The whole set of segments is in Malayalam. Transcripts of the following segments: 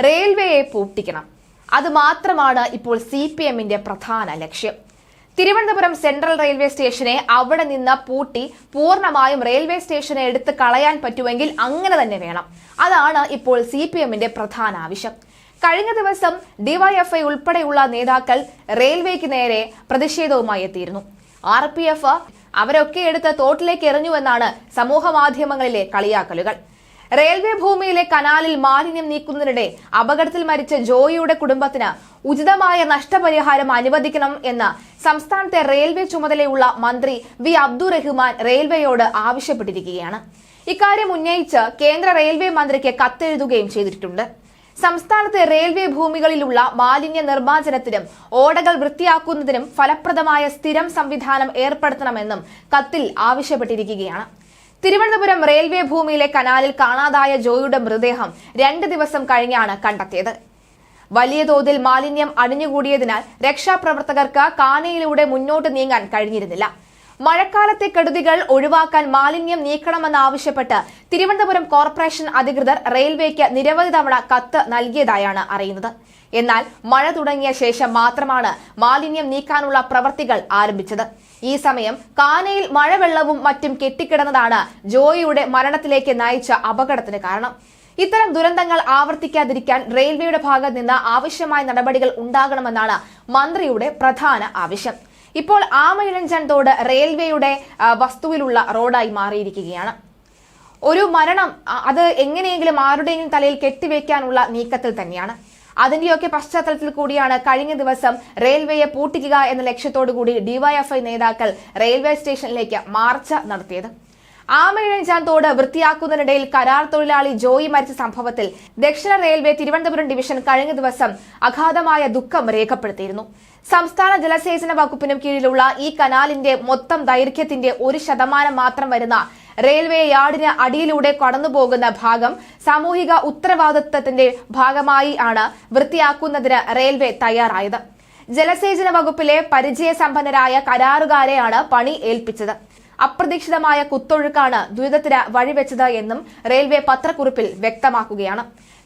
റെയിൽവേയെ പൂട്ടിക്കണം. അതുമാത്രമാണ് ഇപ്പോൾ CPMന്റെ പ്രധാന ലക്ഷ്യം. തിരുവനന്തപുരം സെൻട്രൽ റെയിൽവേ സ്റ്റേഷനെ അവിടെ നിന്ന് പൂട്ടി പൂർണ്ണമായും റെയിൽവേ സ്റ്റേഷനെ എടുത്ത് കളയാൻ പറ്റുമെങ്കിൽ അങ്ങനെ തന്നെ വേണം. അതാണ് ഇപ്പോൾ CPMന്റെ പ്രധാന ആവശ്യം. കഴിഞ്ഞ ദിവസം DYFI ഉൾപ്പെടെയുള്ള നേതാക്കൾ റെയിൽവേക്ക് നേരെ പ്രതിഷേധവുമായി എത്തിയിരുന്നു. RPF അവരൊക്കെ എടുത്ത് തോട്ടിലേക്ക് എറിഞ്ഞുവെന്നാണ് സമൂഹ മാധ്യമങ്ങളിലെ കളിയാക്കലുകൾ. റെയിൽവേ ഭൂമിയിലെ കനാലിൽ മാലിന്യം നീക്കുന്നതിനിടെ അപകടത്തിൽ മരിച്ച ജോയിയുടെ കുടുംബത്തിന് ഉചിതമായ നഷ്ടപരിഹാരം അനുവദിക്കണം എന്ന് സംസ്ഥാനത്തെ റെയിൽവേ ചുമതലയുള്ള മന്ത്രി വി അബ്ദുറഹ്മാൻ റെയിൽവേയോട് ആവശ്യപ്പെട്ടിരിക്കുകയാണ്. ഇക്കാര്യം ഉന്നയിച്ച് കേന്ദ്ര റെയിൽവേ മന്ത്രിക്ക് കത്തെഴുതുകയും ചെയ്തിട്ടുണ്ട്. സംസ്ഥാനത്തെ റെയിൽവേ ഭൂമികളിലുള്ള മാലിന്യ നിർമ്മാർജ്ജനത്തിനും ഓടകൾ വൃത്തിയാക്കുന്നതിനും ഫലപ്രദമായ സ്ഥിരം സംവിധാനം ഏർപ്പെടുത്തണമെന്നും കത്തിൽ ആവശ്യപ്പെട്ടിരിക്കുകയാണ്. തിരുവനന്തപുരം റെയിൽവേ ഭൂമിയിലെ കനാലിൽ കാണാതായ ജോയിയുടെ മൃതദേഹം 2 ദിവസം കഴിഞ്ഞാണ് കണ്ടെത്തിയത്. വലിയ തോതിൽ മാലിന്യം അടിഞ്ഞുകൂടിയതിനാൽ രക്ഷാപ്രവർത്തകർക്ക് കാനയിലൂടെ മുന്നോട്ട് നീങ്ങാൻ കഴിഞ്ഞിരുന്നില്ല. മഴക്കാലത്തെ കെടുതികൾ ഒഴിവാക്കാൻ മാലിന്യം നീക്കണമെന്നാവശ്യപ്പെട്ട് തിരുവനന്തപുരം കോർപ്പറേഷൻ അധികൃതർ റെയിൽവേക്ക് നിരവധി തവണ കത്ത് നൽകിയതായാണ് അറിയുന്നത്. എന്നാൽ മഴ തുടങ്ങിയ ശേഷം മാത്രമാണ് മാലിന്യം നീക്കാനുള്ള പ്രവർത്തികൾ ആരംഭിച്ചത്. ഈ സമയം കാനയിൽ മഴവെള്ളവും മറ്റും കെട്ടിക്കിടന്നതാണ് ജോയിയുടെ മരണത്തിലേക്ക് നയിച്ച അപകടത്തിന് കാരണം. ഇത്തരം ദുരന്തങ്ങൾ ആവർത്തിക്കാതിരിക്കാൻ റെയിൽവേയുടെ ഭാഗത്ത് നിന്ന് ആവശ്യമായ നടപടികൾ ഉണ്ടാകണമെന്നാണ് മന്ത്രിയുടെ പ്രധാന ആവശ്യം. ഇപ്പോൾ ആമയിഴഞ്ചാൻ തോട് റെയിൽവേയുടെ വസ്തുവിലുള്ള റോഡായി മാറിയിരിക്കുകയാണ്. ഒരു മരണം അത് എങ്ങനെയെങ്കിലും ആരുടെയെങ്കിലും തലയിൽ കെട്ടിവെക്കാനുള്ള നീക്കത്തിൽ തന്നെയാണ്. അതിന്റെയൊക്കെ പശ്ചാത്തലത്തിൽ കൂടിയാണ് കഴിഞ്ഞ ദിവസം റെയിൽവേയെ പൂട്ടിക്കുക എന്ന ലക്ഷ്യത്തോടു കൂടി DYFI നേതാക്കൾ റെയിൽവേ സ്റ്റേഷനിലേക്ക് മാർച്ച് നടത്തിയത്. ആമയിഴഞ്ചാൻ തോട് വൃത്തിയാക്കുന്നതിനിടയിൽ കരാർ തൊഴിലാളി ജോയി മരിച്ച സംഭവത്തിൽ ദക്ഷിണ റെയിൽവേ തിരുവനന്തപുരം ഡിവിഷൻ കഴിഞ്ഞ ദിവസം അഗാധമായ ദുഃഖം രേഖപ്പെടുത്തിയിരുന്നു. സംസ്ഥാന ജലസേചന വകുപ്പിനും കീഴിലുള്ള ഈ കനാലിന്റെ മൊത്തം ദൈർഘ്യത്തിന്റെ 1% മാത്രം വരുന്ന റെയിൽവേ യാർഡിന് അടിയിലൂടെ കടന്നുപോകുന്ന ഭാഗം സാമൂഹിക ഉത്തരവാദിത്വത്തിന്റെ ഭാഗമായി ആണ് വൃത്തിയാക്കുന്നതിന് റെയിൽവേ തയ്യാറായത്. ജലസേചന വകുപ്പിലെ പരിചയസമ്പന്നരായ കരാറുകാരെയാണ് പണി ഏൽപ്പിച്ചത്. അപ്രതീക്ഷിതമായ കുത്തൊഴുക്കാണ് ദുരിതത്തിന് വഴിവെച്ചത് എന്നും റെയിൽവേ പത്രക്കുറിപ്പിൽ വ്യക്തമാക്കുകയാണ്.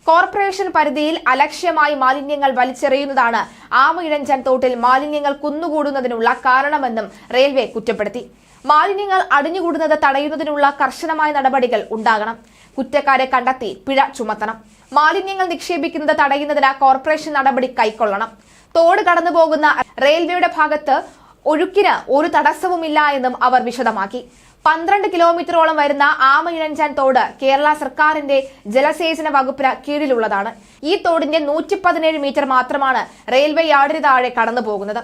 കോർപ്പറേഷൻ പരിധിയിൽ അലക്ഷ്യമായി മാലിന്യങ്ങൾ വലിച്ചെറിയുന്നതാണ് ആമയിഴഞ്ചാൻ തോട്ടിൽ മാലിന്യങ്ങൾ കുന്നുകൂടുന്നതിനുള്ള കാരണമെന്നും റെയിൽവേ കുറ്റപ്പെടുത്തി. മാലിന്യങ്ങൾ അടിഞ്ഞുകൂടുന്നത് തടയുന്നതിനുള്ള കർശനമായ നടപടികൾ ഉണ്ടാകണം. കുറ്റക്കാരെ കണ്ടെത്തി പിഴ ചുമത്തണം. മാലിന്യങ്ങൾ നിക്ഷേപിക്കുന്നത് തടയുന്നതിന് കോർപ്പറേഷൻ നടപടി കൈക്കൊള്ളണം. തോട് കടന്നുപോകുന്ന റെയിൽവേയുടെ ഭാഗത്ത് ഒഴുക്കിന് ഒരു തടസ്സവുമില്ല എന്നും അവർ വിശദമാക്കി. 12 കിലോമീറ്ററോളം വരുന്ന ആമയിഴഞ്ചാൻ തോട് കേരള സർക്കാരിന്റെ ജലസേചന വകുപ്പിന് കീഴിലുള്ളതാണ്. ഈ തോടിന്റെ 117 മീറ്റർ മാത്രമാണ് റെയിൽവേ യാർഡിന് താഴെ കടന്നുപോകുന്നത്.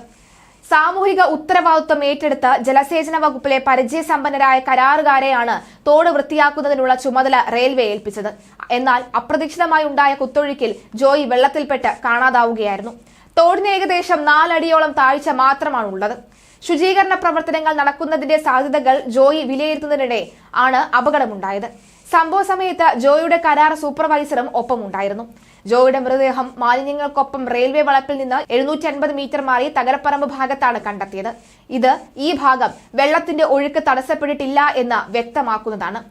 സാമൂഹിക ഉത്തരവാദിത്വം ഏറ്റെടുത്ത് ജലസേചന വകുപ്പിലെ പരിചയസമ്പന്നരായ കരാറുകാരെയാണ് തോട് വൃത്തിയാക്കുന്നതിനുള്ള ചുമതല റെയിൽവേ ഏൽപ്പിച്ചത്. എന്നാൽ അപ്രതീക്ഷിതമായി ഉണ്ടായ കുത്തൊഴുക്കിൽ ജോയി വെള്ളത്തിൽപ്പെട്ട് കാണാതാവുകയായിരുന്നു. തോടിന് ഏകദേശം 4 അടിയോളം താഴ്ച മാത്രമാണ് ഉള്ളത്. ശുചീകരണ പ്രവർത്തനങ്ങൾ നടക്കുന്നതിന്റെ സാധ്യതകൾ ജോയി വിലയിരുത്തുന്നതിനിടെ ആണ് അപകടമുണ്ടായത്. സംഭവ സമയത്ത് ജോയിയുടെ കരാർ സൂപ്പർവൈസറും ഒപ്പമുണ്ടായിരുന്നു. ജോയിയുടെ മൃതദേഹം മാലിന്യങ്ങൾക്കൊപ്പം റെയിൽവേ വളപ്പിൽ നിന്ന് 750 മീറ്റർ മാറി തകരപ്പറമ്പ് ഭാഗത്താണ് കണ്ടെത്തിയത്. ഇത് ഈ ഭാഗം വെള്ളത്തിന്റെ ഒഴുക്ക് തടസ്സപ്പെട്ടിട്ടില്ല എന്ന് വ്യക്തമാക്കുന്നതാണ്.